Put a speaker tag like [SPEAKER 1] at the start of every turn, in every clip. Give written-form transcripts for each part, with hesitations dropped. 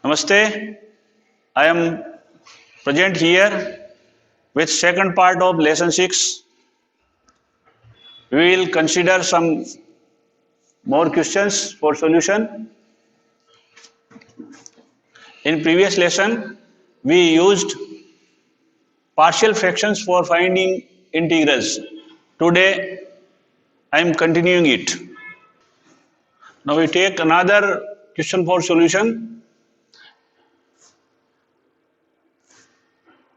[SPEAKER 1] Namaste. I am present here with second part of lesson 6. We will consider some more questions for solution. In previous lesson, we used partial fractions for finding integrals. Today, I am continuing it. Now we take another question for solution.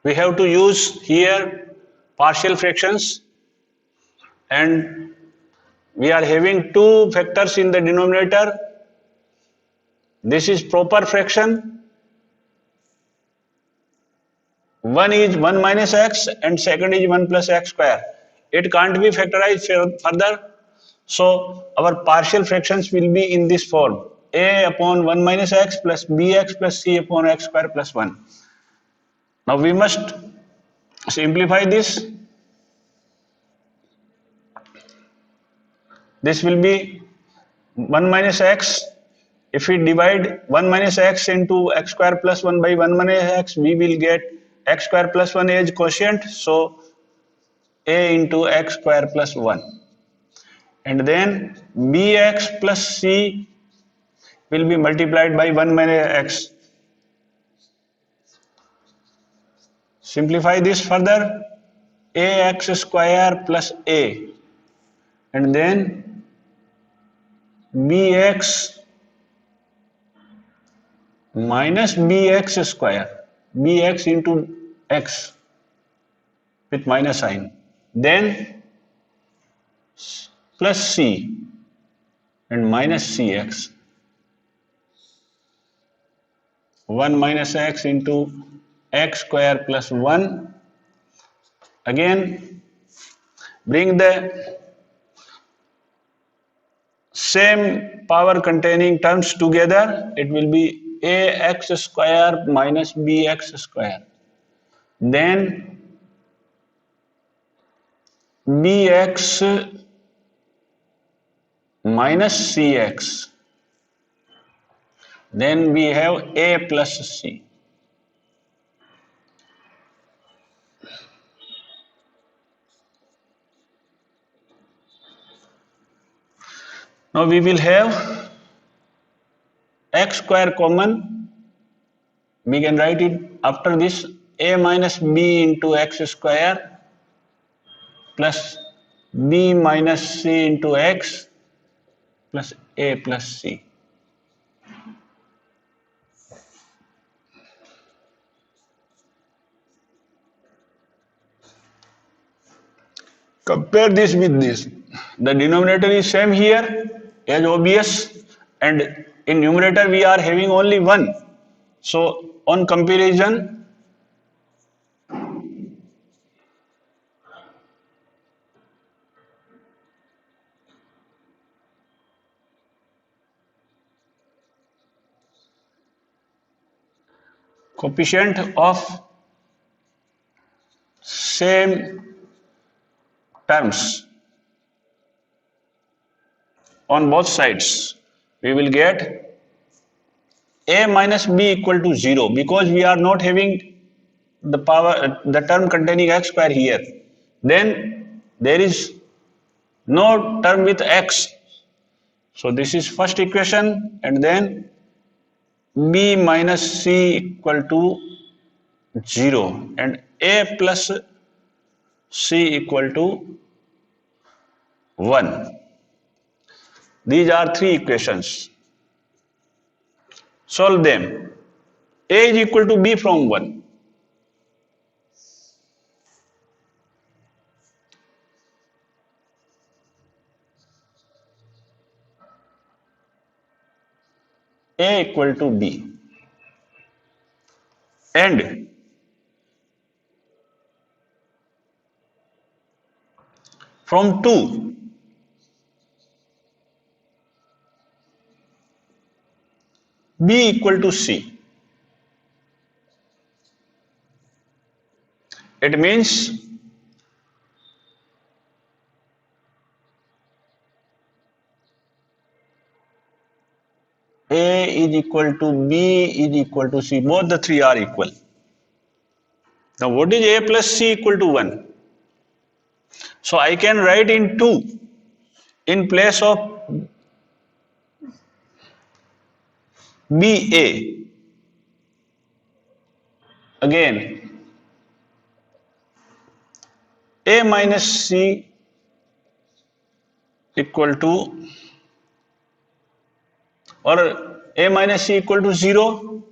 [SPEAKER 1] We have to use here partial fractions, and we are having two factors in the denominator. This is proper fraction. One is 1 minus x and second is 1 plus x square. It can't be factorized further. So our partial fractions will be in this form: a upon 1 minus x plus bx plus c upon x square plus 1. Now we must simplify this. This will be 1 minus x. If we divide 1 minus x into x square plus 1 by 1 minus x, we will get x square plus 1 as quotient. So a into x square plus 1. And then bx plus c will be multiplied by 1 minus x. Simplify this further: ax square plus a, and then bx minus bx square, bx into x with minus sign, then plus c and minus cx. 1 minus x into x square plus 1. Again, bring the same power containing terms together. It will be ax square minus bx square. Then bx minus cx. Then we have a plus c. Now we will have x square common. We can write it after this: a minus b into x square plus b minus c into x plus a plus c. Compare this with this. The denominator is same here as obvious, and in numerator we are having only 1. So on comparison, coefficient of same terms on both sides, we will get a minus b equal to 0, because we are not having the term containing x square here. Then there is no term with x. So this is first equation, and then b minus c equal to 0 and a plus c equal to 1. These are three equations. Solve them. A is equal to b from 1. A equal to b. And from 2, b equal to c. It means A is equal to B is equal to C. Both the three are equal. Now what is A plus C equal to 1? So I can write in 2 in place of BA. Again, A minus C equal to, or A minus C equal to 0.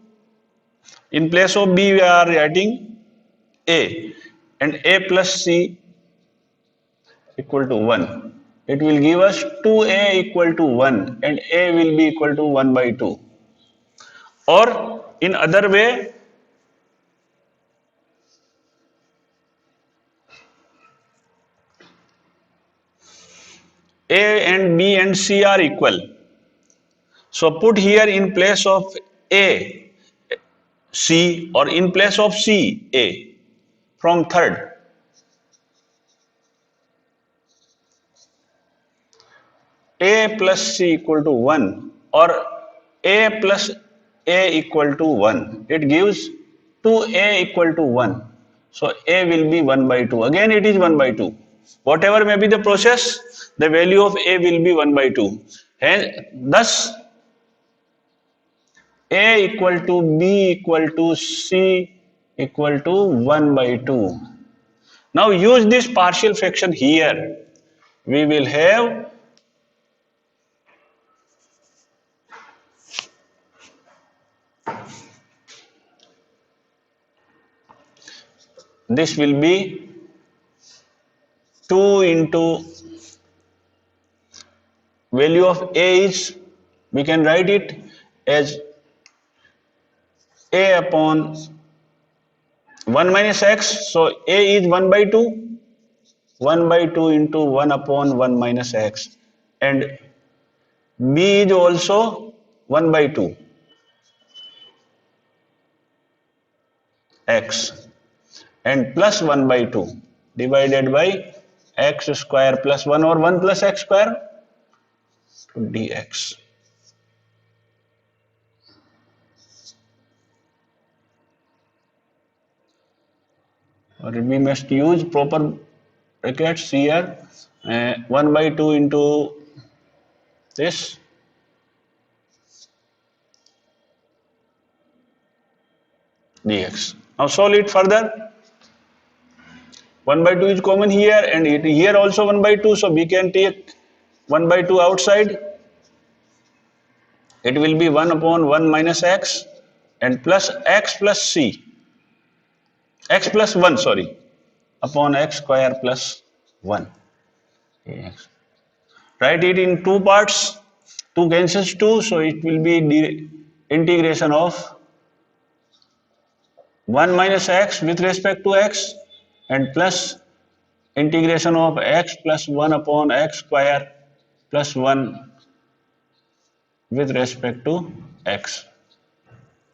[SPEAKER 1] In place of B we are writing A, and A plus C equal to 1. It will give us 2A equal to 1 and A will be equal to 1 by 2. Or in other way, A and B and C are equal. So put here in place of A, C, or in place of C, A from third. A plus C equal to 1 or A plus A equal to 1. It gives 2A equal to 1. So A will be 1 by 2. Again it is 1 by 2. Whatever may be the process, the value of A will be 1 by 2. And thus A equal to B equal to C equal to 1 by 2. Now use this partial fraction here. We will have this will be 2 into value of A is, we can write it as A upon 1 minus x. So A is 1 by 2, 1 by 2 into 1 upon 1 minus x, and B is also 1 by 2 x, and plus 1 by 2 divided by x square plus 1 or 1 plus x square dx. Or we must use proper brackets here. 1 by 2 into this dx. Now solve it further. 1 by 2 is common here, and here also 1 by 2, so we can take 1 by 2 outside. It will be 1 upon 1 minus x and plus x plus c, x plus 1, sorry, upon x square plus 1. Yes. Write it in two parts. 2 cancels 2, so it will be the integration of 1 minus x with respect to x and plus integration of x plus 1 upon x square plus 1 with respect to x.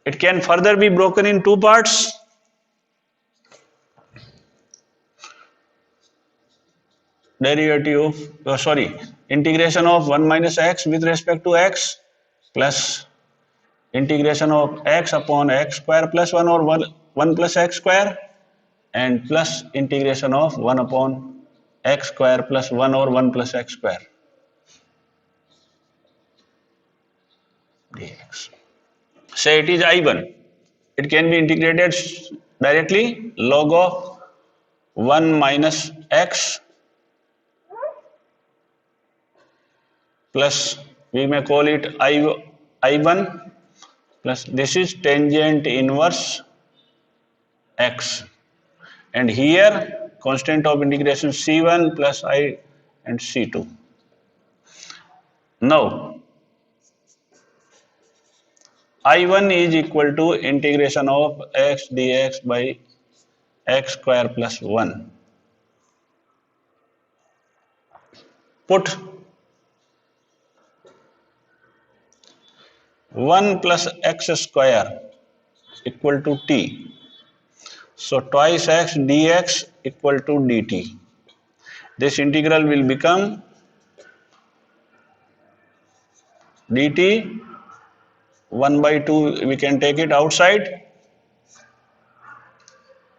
[SPEAKER 1] It can further be broken in two parts. Derivative of, integration of 1 minus x with respect to x plus integration of x upon x square plus 1 or 1 plus x square, and plus integration of 1 upon x square plus 1 or 1 plus x square dx. Say it is I1. It can be integrated directly. Log of 1 minus x plus, we may call it I1, plus this is tangent inverse x, and here constant of integration c1 plus I and c2. Now I1 is equal to integration of x dx by x square plus 1. Put 1 plus x square equal to t. So twice x dx equal to dt. This integral will become dt 1 by 2 we can take it outside,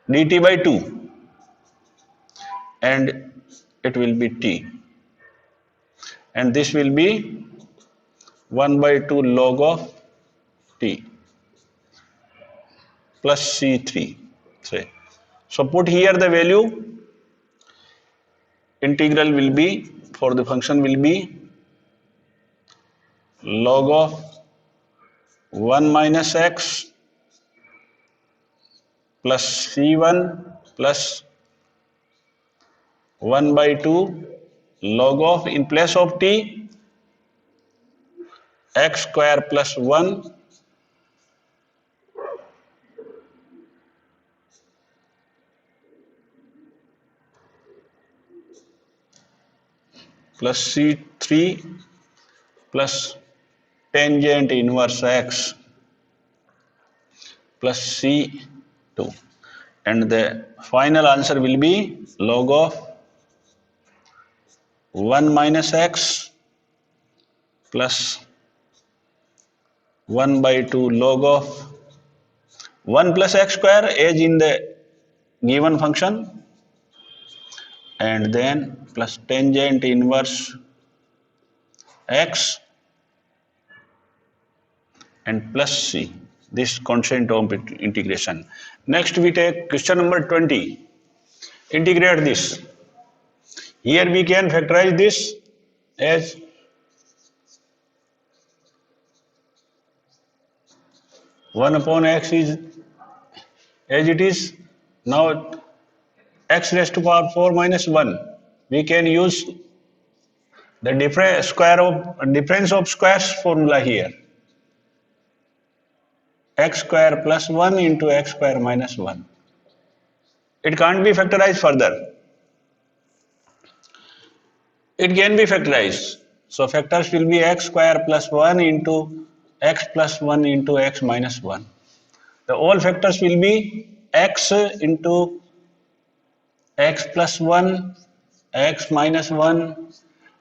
[SPEAKER 1] dt by 2, and it will be t, and this will be 1 by 2 log of t plus c3. So put here the value, integral will be, for the function will be log of 1 minus x plus c1 plus 1 by 2 log of, in place of t, x square plus 1 plus c3 plus tangent inverse x plus c2, and the final answer will be log of 1 minus x plus 1 by 2 log of 1 plus x square as in the given function, and then plus tangent inverse x and plus c, this constant of integration. Next we take question number 20. Integrate this. Here we can factorize this as 1 upon x is as it is. Now x raised to power 4 minus 1. We can use the difference of squares formula here. X square plus 1 into x square minus 1. It can't be factorized further. It can be factorized. So factors will be x square plus 1 into x plus 1 into x minus 1. The all factors will be x into x plus 1, x minus 1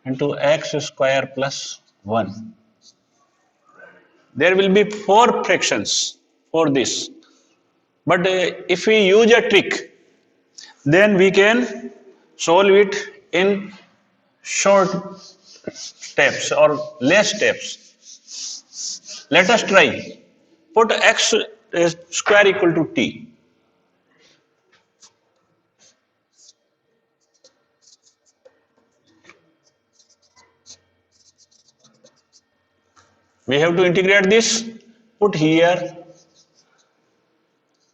[SPEAKER 1] into x square plus 1. There will be 4 fractions for this. But if we use a trick, then we can solve it in short steps or less steps. Let us try. Put x square equal to t. We have to integrate this. Put here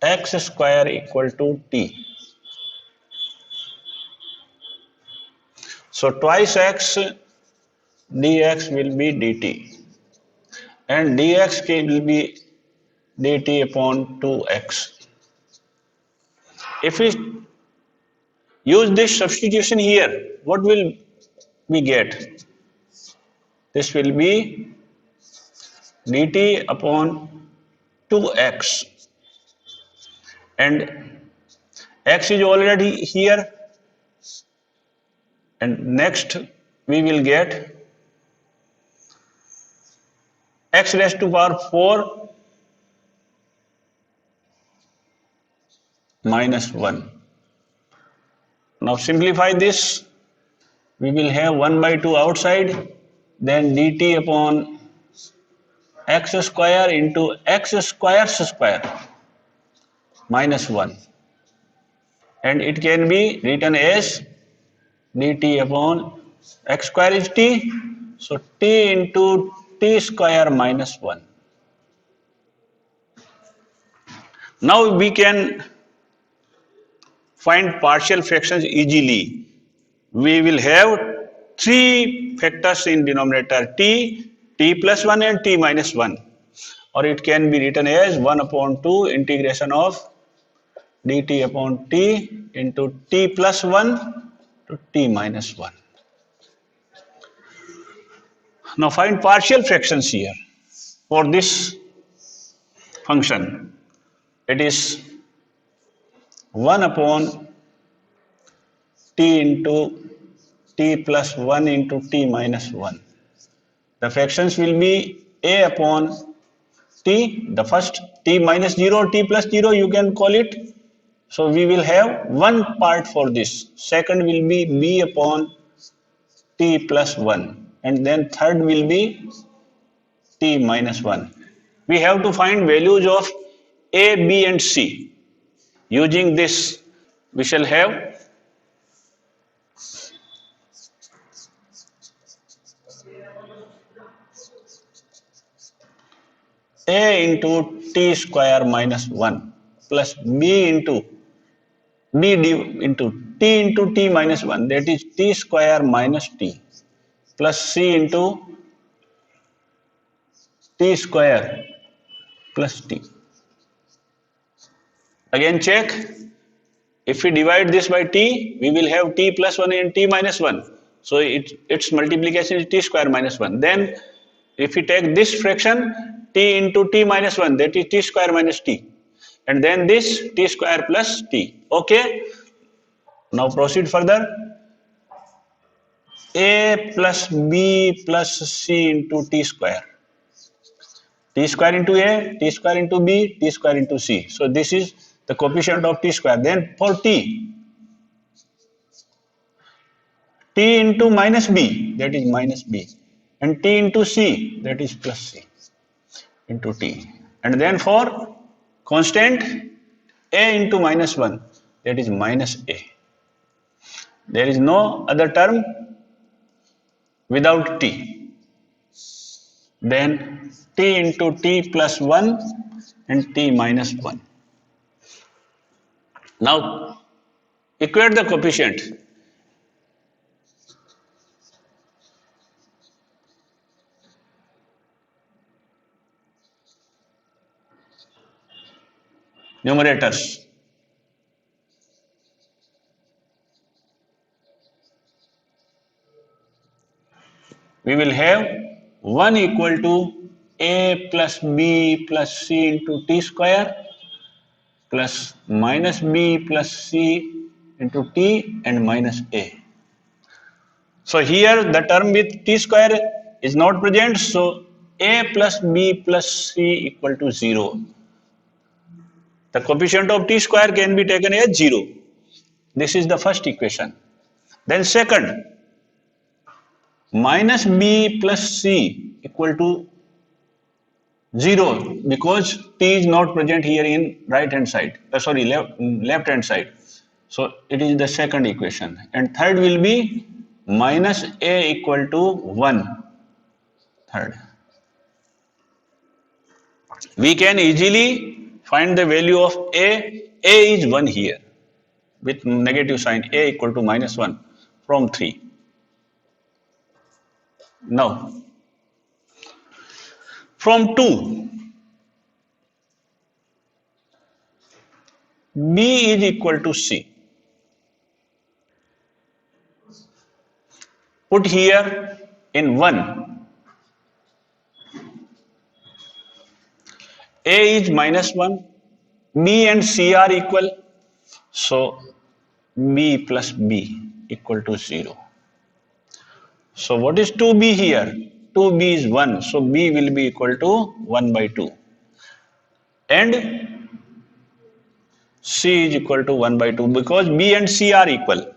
[SPEAKER 1] x square equal to t. So twice x dx will be dt, and dx will be dt upon 2x. If we use this substitution here, what will we get? This will be dt upon 2x, and x is already here, and next we will get x raised to power 4 minus 1. Now simplify this. We will have 1 by 2 outside, then dt upon x square into x square's square minus 1. And it can be written as dt upon x square is t, so t into t square minus 1. Now we can find partial fractions easily. We will have 3 factors in denominator, t, t plus 1 and t minus 1. Or it can be written as 1 upon 2 integration of dt upon t into t plus 1 to t minus 1. Now find partial fractions here for this function. It is 1 upon t into t plus 1 into t minus 1. The fractions will be a upon t, the first t minus 0, t plus 0 you can call it. So we will have one part for this. Second will be b upon t plus 1 and then third will be t minus 1. We have to find values of a, b and c. Using this we shall have a into t square minus 1 plus b into into t minus 1, that is t square minus t, plus c into t square plus t. Again check, if we divide this by t, we will have t plus 1 and t minus 1. So its multiplication is t square minus 1. Then if we take this fraction, t into t minus 1, that is t square minus t. And then this t square plus t. Okay. Now proceed further. A plus b plus c into t square. T square into a, t square into b, t square into c. So this is the coefficient of t square. Then for t into minus b, that is minus b, and t into c, that is plus c into t. And then for constant a into minus 1, that is minus a. There is no other term without t. Then t into t plus 1 and t minus 1. Now equate the coefficient. Numerators. We will have 1 equal to a plus b plus c into t square plus minus b plus c into t and minus a. So here the term with t square is not present, so a plus b plus c equal to 0. The coefficient of t square can be taken as 0. This is the first equation. Then second, minus b plus c equal to 0 because t is not present here in right hand side, left hand side. So it is the second equation. And third will be minus a equal to 1. Third. We can easily find the value of a. A is 1 here with negative sign, a equal to minus 1 from 3. Now, from 2, b is equal to c. Put here in 1. A is minus 1. B and C are equal. So b plus b equal to 0. So what is 2b here? 2b is 1. So b will be equal to 1 by 2. And c is equal to 1 by 2 because b and c are equal.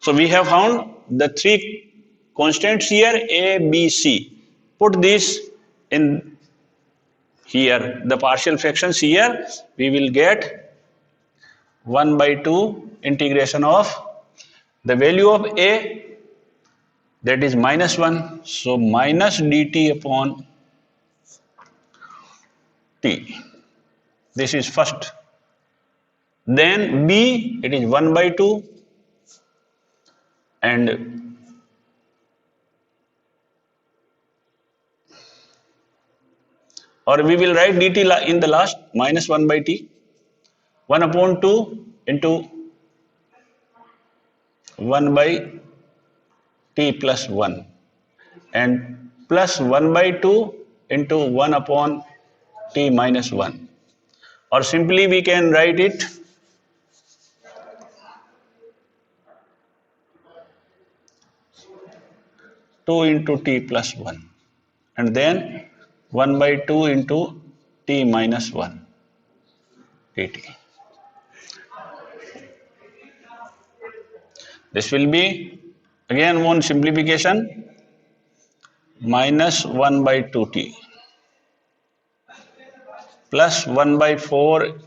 [SPEAKER 1] So we have found the three constants here, a, b, c. Put this in here, the partial fractions here, we will get 1 by 2 integration of the value of a, that is minus 1. So minus dt upon t. This is first. Then b, it is 1 by 2 and or we will write dt in the last, minus 1 by t, 1 upon 2 into 1 by t plus 1 and plus 1 by 2 into 1 upon t minus 1, or simply we can write it two into t plus 1 and then 1 by 2 into t minus 1 dt. This will be again one simplification, minus 1 by 2t plus 1 by 4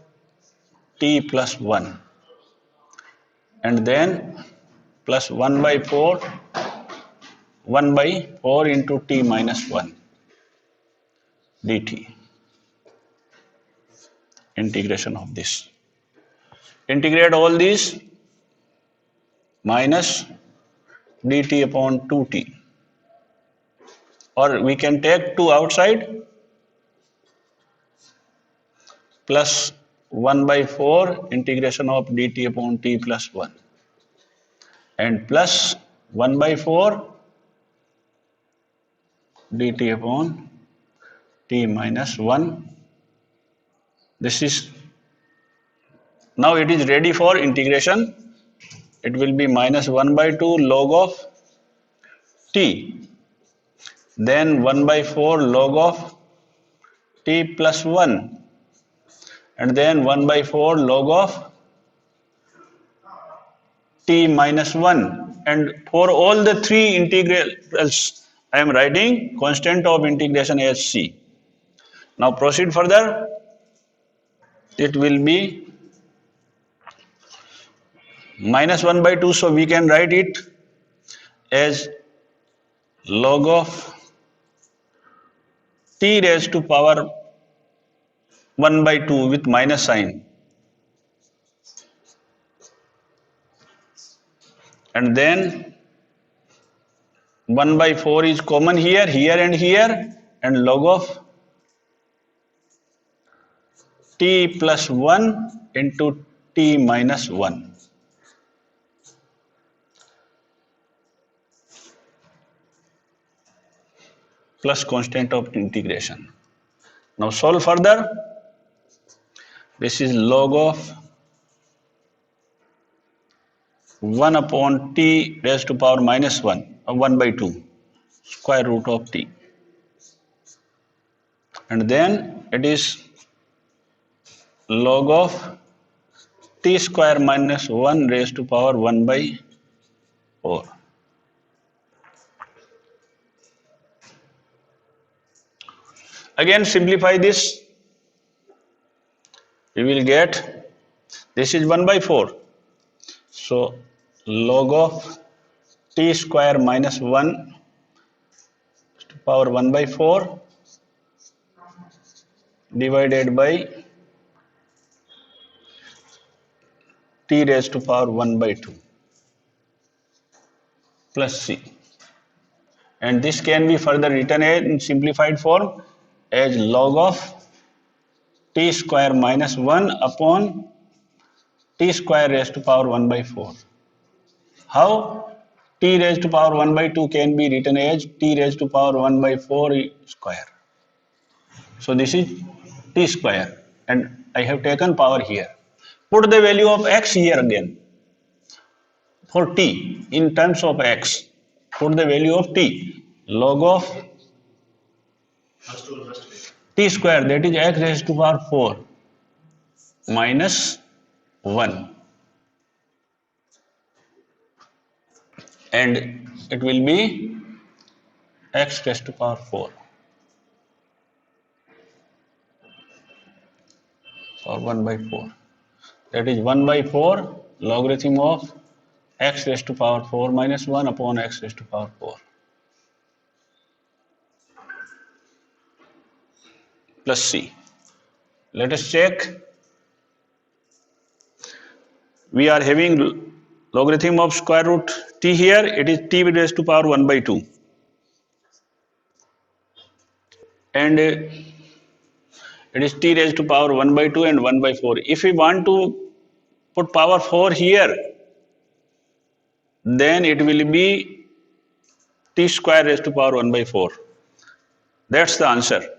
[SPEAKER 1] t plus 1, and then plus 1 by 4 1 by 4 into t minus 1 dt. Integration of this. Integrate all these, minus dt upon 2t, or we can take 2 outside, plus 1 by 4 integration of dt upon t plus 1, and plus 1 by 4 dt upon t minus 1. This is, now it is ready for integration. It will be minus 1 by 2 log of t, then 1 by 4 log of t plus 1, and then 1 by 4 log of t minus 1. And for all the three integrals, I am writing constant of integration as c. Now proceed further. It will be minus 1 by 2, so we can write it as log of t raised to power 1 by 2 with minus sign, and then 1 by 4 is common here, and here, and log of t plus 1 into t minus 1 plus constant of integration. Now solve further. This is log of 1 upon t raised to power minus 1, 1 by 2, square root of t. And then it is log of t square minus 1 raised to power 1 by 4. Again simplify this. We will get, this is 1 by 4. So log of t square minus 1 to power 1 by 4 divided by t raised to power 1 by 2 plus c. And this can be further written in simplified form as log of t square minus 1 upon t square raised to power 1 by 4. How? T raised to power 1 by 2 can be written as t raised to power 1 by 4 square. So this is t square, and I have taken power here. Put the value of x here again. For t, in terms of x, put the value of t, log of t square, that is x raised to power 4 minus 1, and it will be x raised to power 4 or 1 by 4. That is 1 by 4 logarithm of x raised to power 4 minus 1 upon x raised to power 4 plus c. Let us check. We are having logarithm of square root t here. It is t raised to power 1 by 2. And it is t raised to power 1 by 2 and 1 by 4. If we want to put power 4 here, then it will be t square raised to power 1 by 4. That's the answer.